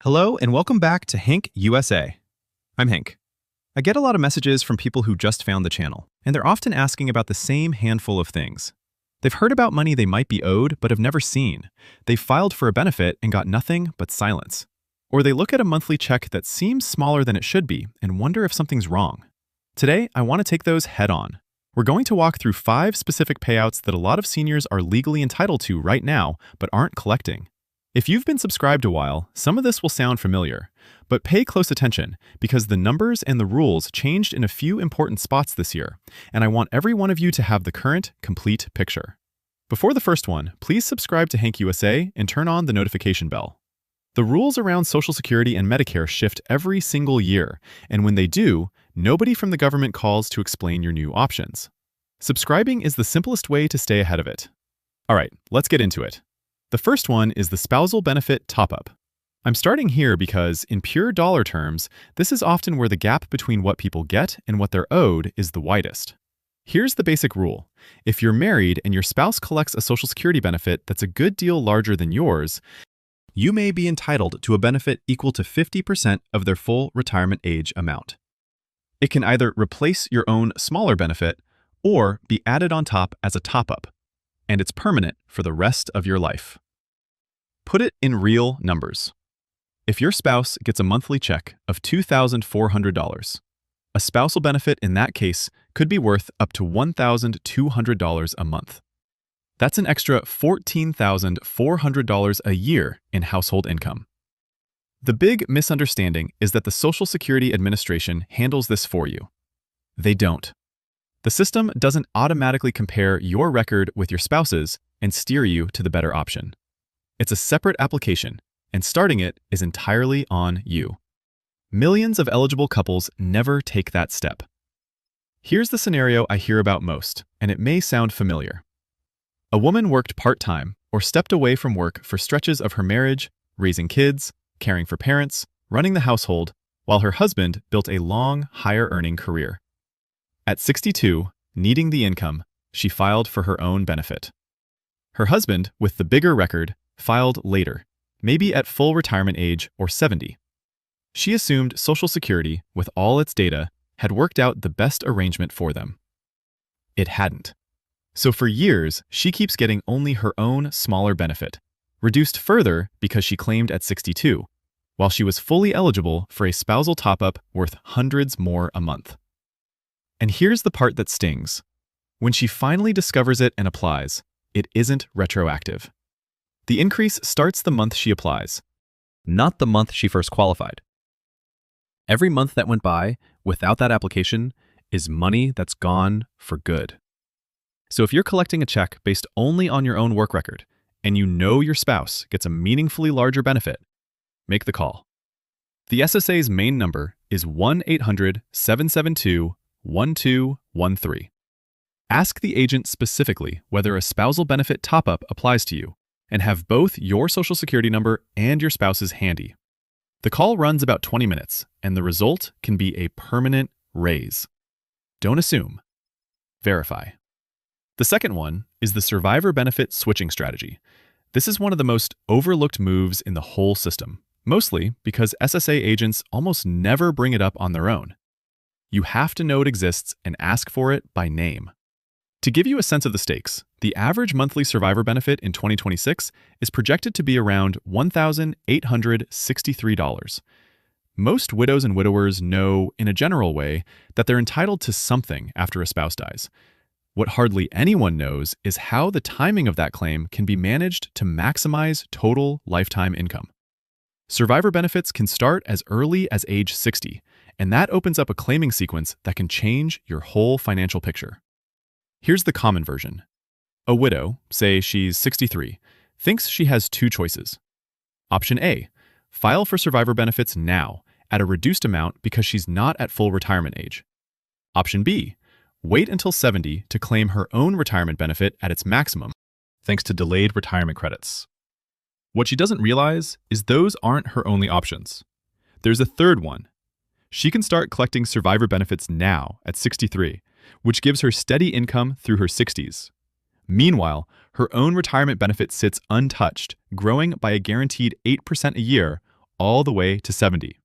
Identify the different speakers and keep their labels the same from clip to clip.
Speaker 1: Hello and welcome back to Hank USA. I'm Hank. I get a lot of messages from people who just found the channel, and they're often asking about the same handful of things. They've heard about money they might be owed but have never seen. They've filed for a benefit and got nothing but silence. Or they look at a monthly check that seems smaller than it should be and wonder if something's wrong. Today, I want to take those head on. We're going to walk through 5 specific payouts that a lot of seniors are legally entitled to right now but aren't collecting. If you've been subscribed a while, some of this will sound familiar, but pay close attention because the numbers and the rules changed in a few important spots this year, and I want every one of you to have the current, complete picture. Before the first one, please subscribe to Hank USA and turn on the notification bell. The rules around Social Security and Medicare shift every single year, and when they do, nobody from the government calls to explain your new options. Subscribing is the simplest way to stay ahead of it. All right, let's get into it. The first one is the spousal benefit top-up. I'm starting here because, in pure dollar terms, this is often where the gap between what people get and what they're owed is the widest. Here's the basic rule. If you're married and your spouse collects a Social Security benefit that's a good deal larger than yours, you may be entitled to a benefit equal to 50% of their full retirement age amount. It can either replace your own smaller benefit or be added on top as a top-up, and it's permanent for the rest of your life. Put it in real numbers. If your spouse gets a monthly check of $2,400, a spousal benefit in that case could be worth up to $1,200 a month. That's an extra $14,400 a year in household income. The big misunderstanding is that the Social Security Administration handles this for you. They don't. The system doesn't automatically compare your record with your spouse's and steer you to the better option. It's a separate application, and starting it is entirely on you. Millions of eligible couples never take that step. Here's the scenario I hear about most, and it may sound familiar. A woman worked part-time or stepped away from work for stretches of her marriage, raising kids, caring for parents, running the household, while her husband built a long, higher-earning career. At 62, needing the income, she filed for her own benefit. Her husband, with the bigger record, filed later, maybe at full retirement age or 70. She assumed Social Security, with all its data, had worked out the best arrangement for them. It hadn't. So for years, she keeps getting only her own smaller benefit, reduced further because she claimed at 62, while she was fully eligible for a spousal top-up worth hundreds more a month. And here's the part that stings. When she finally discovers it and applies, it isn't retroactive. The increase starts the month she applies, not the month she first qualified. Every month that went by without that application is money that's gone for good. So if you're collecting a check based only on your own work record, and you know your spouse gets a meaningfully larger benefit, make the call. The SSA's main number is 1-800-772-1213. Ask the agent specifically whether a spousal benefit top-up applies to you, and have both your Social Security number and your spouse's handy. The call runs about 20 minutes, and the result can be a permanent raise. Don't assume. Verify. The second one is the survivor benefit switching strategy. This is one of the most overlooked moves in the whole system, mostly because SSA agents almost never bring it up on their own. You have to know it exists and ask for it by name. To give you a sense of the stakes, the average monthly survivor benefit in 2026 is projected to be around $1,863. Most widows and widowers know, in a general way, that they're entitled to something after a spouse dies. What hardly anyone knows is how the timing of that claim can be managed to maximize total lifetime income. Survivor benefits can start as early as age 60, and that opens up a claiming sequence that can change your whole financial picture. Here's the common version. A widow, say she's 63, thinks she has 2 choices. Option A, file for survivor benefits now at a reduced amount because she's not at full retirement age. Option B, wait until 70 to claim her own retirement benefit at its maximum, thanks to delayed retirement credits. What she doesn't realize is those aren't her only options. There's a third one. She can start collecting survivor benefits now at 63, which gives her steady income through her 60s. Meanwhile, her own retirement benefit sits untouched, growing by a guaranteed 8% a year, all the way to 70.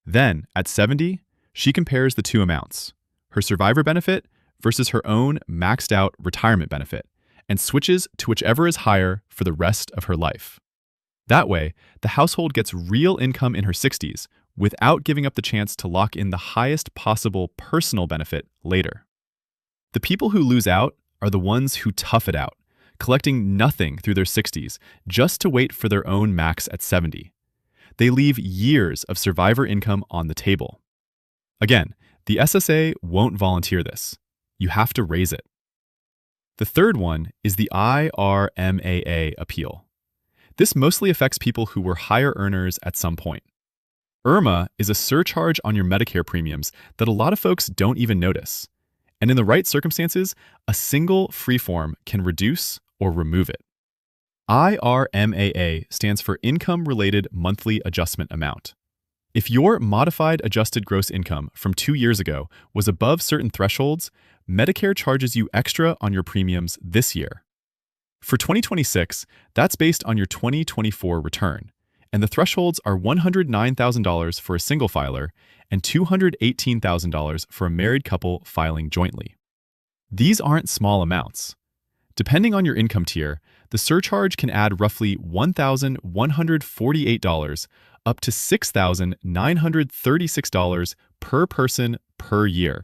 Speaker 1: Then, at 70, she compares the two amounts, her survivor benefit versus her own maxed out retirement benefit, and switches to whichever is higher for the rest of her life. That way, the household gets real income in her 60s without giving up the chance to lock in the highest possible personal benefit later. The people who lose out are the ones who tough it out, collecting nothing through their 60s just to wait for their own max at 70. They leave years of survivor income on the table. Again, the SSA won't volunteer this. You have to raise it. The third one is the IRMAA appeal. This mostly affects people who were higher earners at some point. IRMAA is a surcharge on your Medicare premiums that a lot of folks don't even notice. And in the right circumstances, a single free form can reduce or remove it. IRMAA stands for Income-Related Monthly Adjustment Amount. If your modified adjusted gross income from 2 years ago was above certain thresholds, Medicare charges you extra on your premiums this year. For 2026, that's based on your 2024 return, and the thresholds are $109,000 for a single filer and $218,000 for a married couple filing jointly. These aren't small amounts. Depending on your income tier, the surcharge can add roughly $1,148 up to $6,936 per person per year,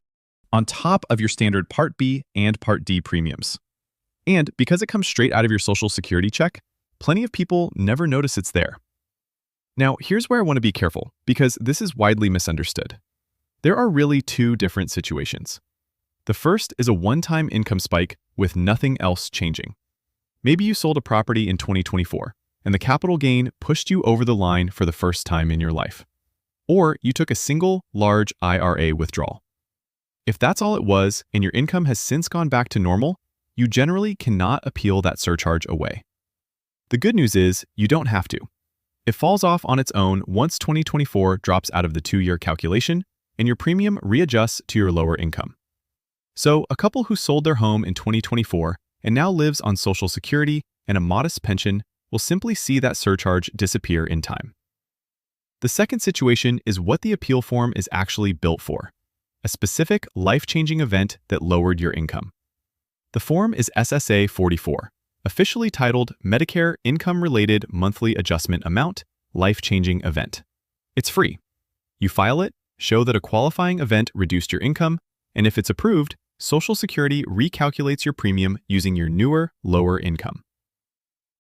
Speaker 1: on top of your standard Part B and Part D premiums. And because it comes straight out of your Social Security check, plenty of people never notice it's there. Now, here's where I want to be careful, because this is widely misunderstood. There are really two different situations. The first is a one-time income spike with nothing else changing. Maybe you sold a property in 2024, and the capital gain pushed you over the line for the first time in your life. Or you took a single, large IRA withdrawal. If that's all it was, and your income has since gone back to normal, you generally cannot appeal that surcharge away. The good news is, you don't have to. It falls off on its own once 2024 drops out of the 2-year calculation, and your premium readjusts to your lower income. So, a couple who sold their home in 2024 and now lives on Social Security and a modest pension will simply see that surcharge disappear in time. The second situation is what the appeal form is actually built for, a specific life-changing event that lowered your income. The form is SSA-44, officially titled Medicare Income-Related Monthly Adjustment Amount, Life-Changing Event. It's free. You file it, show that a qualifying event reduced your income, and if it's approved, Social Security recalculates your premium using your newer, lower income.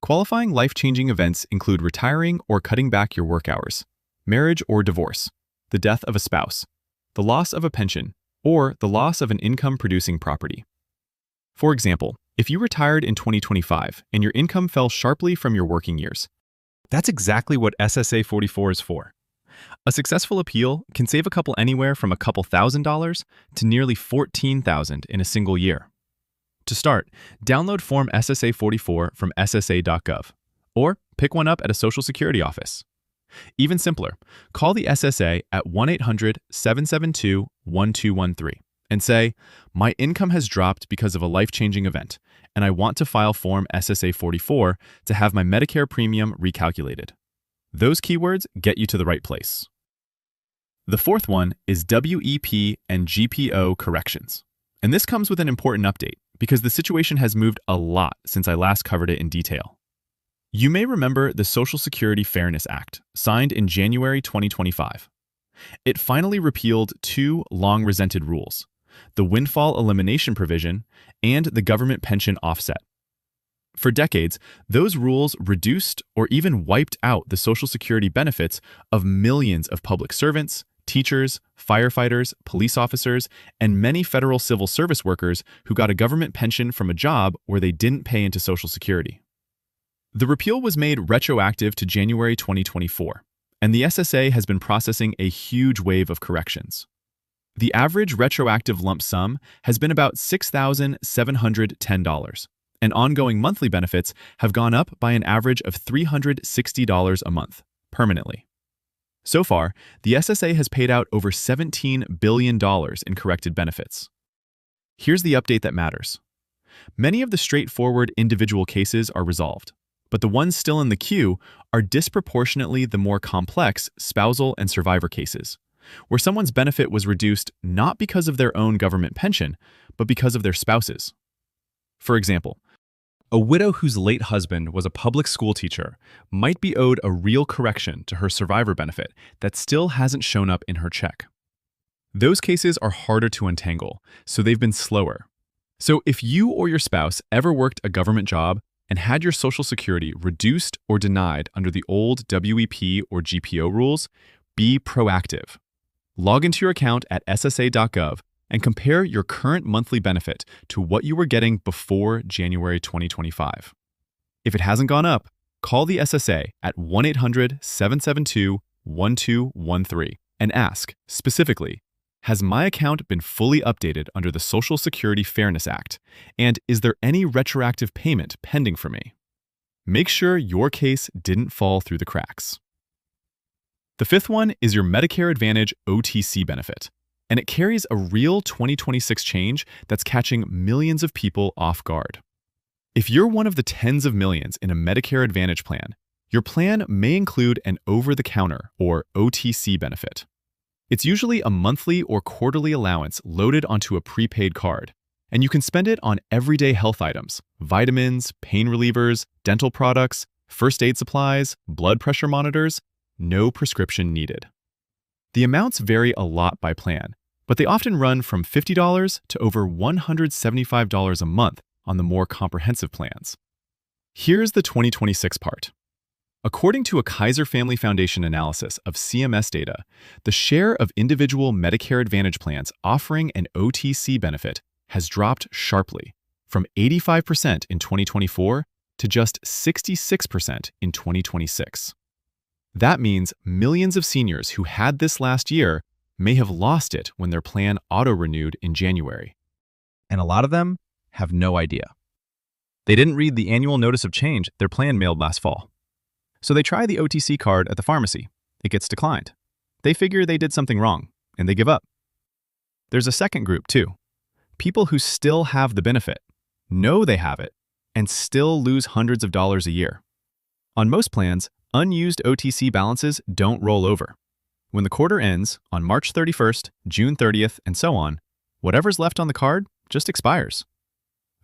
Speaker 1: Qualifying life-changing events include retiring or cutting back your work hours, marriage or divorce, the death of a spouse, the loss of a pension, or the loss of an income-producing property. For example, if you retired in 2025 and your income fell sharply from your working years, that's exactly what SSA-44 is for. A successful appeal can save a couple anywhere from a couple $1,000s to nearly $14,000 in a single year. To start, download Form SSA-44 from SSA.gov, or pick one up at a Social Security office. Even simpler, call the SSA at 1-800-772-1213 and say, "My income has dropped because of a life-changing event, and I want to file Form SSA-44 to have my Medicare premium recalculated." Those keywords get you to the right place. The fourth one is WEP and GPO Corrections. And this comes with an important update because the situation has moved a lot since I last covered it in detail. You may remember the Social Security Fairness Act, signed in January 2025. It finally repealed two long-resented rules, the windfall elimination provision and the government pension offset. For decades, those rules reduced or even wiped out the Social Security benefits of millions of public servants, teachers, firefighters, police officers, and many federal civil service workers who got a government pension from a job where they didn't pay into Social Security. The repeal was made retroactive to January 2024, and the SSA has been processing a huge wave of corrections. The average retroactive lump sum has been about $6,710. And ongoing monthly benefits have gone up by an average of $360 a month, permanently. So far, the SSA has paid out over $17 billion in corrected benefits. Here's the update that matters. Many of the straightforward individual cases are resolved, But the ones still in the queue are disproportionately the more complex spousal and survivor cases, where someone's benefit was reduced not because of their own government pension, but because of their spouse's. For example, a widow whose late husband was a public school teacher might be owed a real correction to her survivor benefit that still hasn't shown up in her check. Those cases are harder to untangle, so they've been slower. So if you or your spouse ever worked a government job and had your Social Security reduced or denied under the old WEP or GPO rules, be proactive. Log into your account at SSA.gov and compare your current monthly benefit to what you were getting before January 2025. If it hasn't gone up, call the SSA at 1-800-772-1213 and ask, specifically, has my account been fully updated under the Social Security Fairness Act, and is there any retroactive payment pending for me? Make sure your case didn't fall through the cracks. The fifth one is your Medicare Advantage OTC benefit, and it carries a real 2026 change that's catching millions of people off guard. If you're one of the tens of millions in a Medicare Advantage plan, your plan may include an over-the-counter or OTC benefit. It's usually a monthly or quarterly allowance loaded onto a prepaid card, and you can spend it on everyday health items, vitamins, pain relievers, dental products, first aid supplies, blood pressure monitors, no prescription needed. The amounts vary a lot by plan, but they often run from $50 to over $175 a month on the more comprehensive plans. Here's the 2026 part. According to a Kaiser Family Foundation analysis of CMS data, the share of individual Medicare Advantage plans offering an OTC benefit has dropped sharply, from 85% in 2024 to just 66% in 2026. That means millions of seniors who had this last year may have lost it when their plan auto-renewed in January. And a lot of them have no idea. They didn't read the annual notice of change their plan mailed last fall. So they try the OTC card at the pharmacy. It gets declined. They figure they did something wrong, and they give up. There's a second group, too. People who still have the benefit, know they have it, and still lose hundreds of dollars a year. On most plans, unused OTC balances don't roll over. When the quarter ends on March 31st, June 30th, and so on, whatever's left on the card just expires.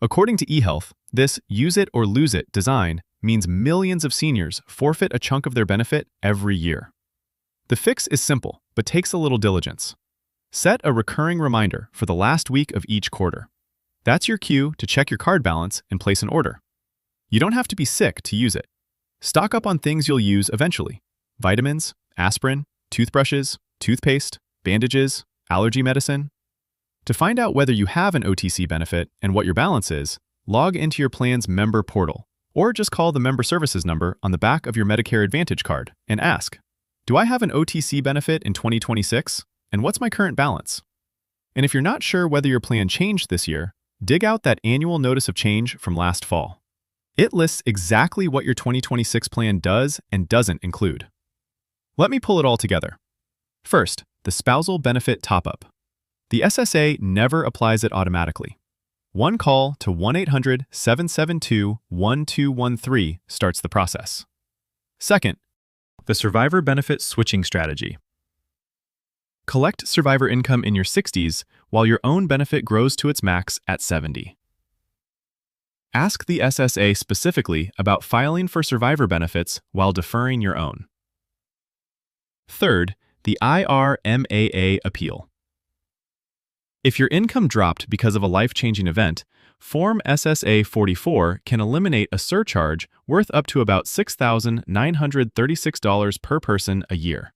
Speaker 1: According to eHealth, this use it or lose it design means millions of seniors forfeit a chunk of their benefit every year. The fix is simple, but takes a little diligence. Set a recurring reminder for the last week of each quarter. That's your cue to check your card balance and place an order. You don't have to be sick to use it. Stock up on things you'll use eventually: vitamins, aspirin, toothbrushes, toothpaste, bandages, allergy medicine. To find out whether you have an OTC benefit and what your balance is, log into your plan's member portal, or just call the member services number on the back of your Medicare Advantage card and ask, do I have an OTC benefit in 2026, and what's my current balance? And if you're not sure whether your plan changed this year, dig out that annual notice of change from last fall. It lists exactly what your 2026 plan does and doesn't include. Let me pull it all together. First, the spousal benefit top-up. The SSA never applies it automatically. One call to 1-800-772-1213 starts the process. Second, the survivor benefit switching strategy. Collect survivor income in your 60s while your own benefit grows to its max at 70. Ask the SSA specifically about filing for survivor benefits while deferring your own. Third, the IRMAA appeal. If your income dropped because of a life-changing event, Form SSA-44 can eliminate a surcharge worth up to about $6,936 per person a year.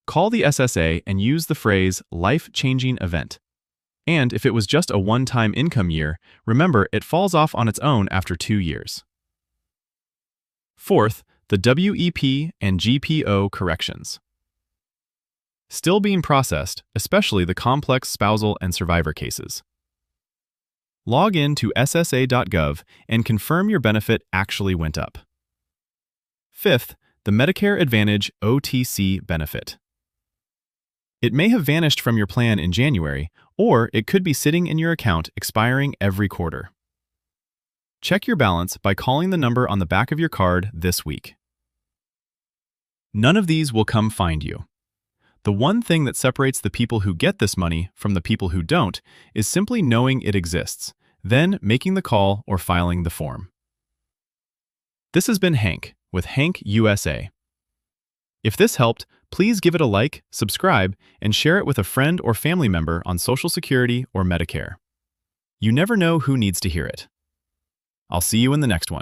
Speaker 1: Call the SSA and use the phrase life-changing event. And if it was just a one-time income year, remember it falls off on its own after 2 years. Fourth, the WEP and GPO corrections. Still being processed, especially the complex spousal and survivor cases. Log in to SSA.gov and confirm your benefit actually went up. Fifth, the Medicare Advantage OTC benefit. It may have vanished from your plan in January, or it could be sitting in your account expiring every quarter. Check your balance by calling the number on the back of your card this week. None of these will come find you. The one thing that separates the people who get this money from the people who don't is simply knowing it exists, then making the call or filing the form. This has been Hank with Hank USA. If this helped, please give it a like, subscribe, and share it with a friend or family member on Social Security or Medicare. You never know who needs to hear it. I'll see you in the next one.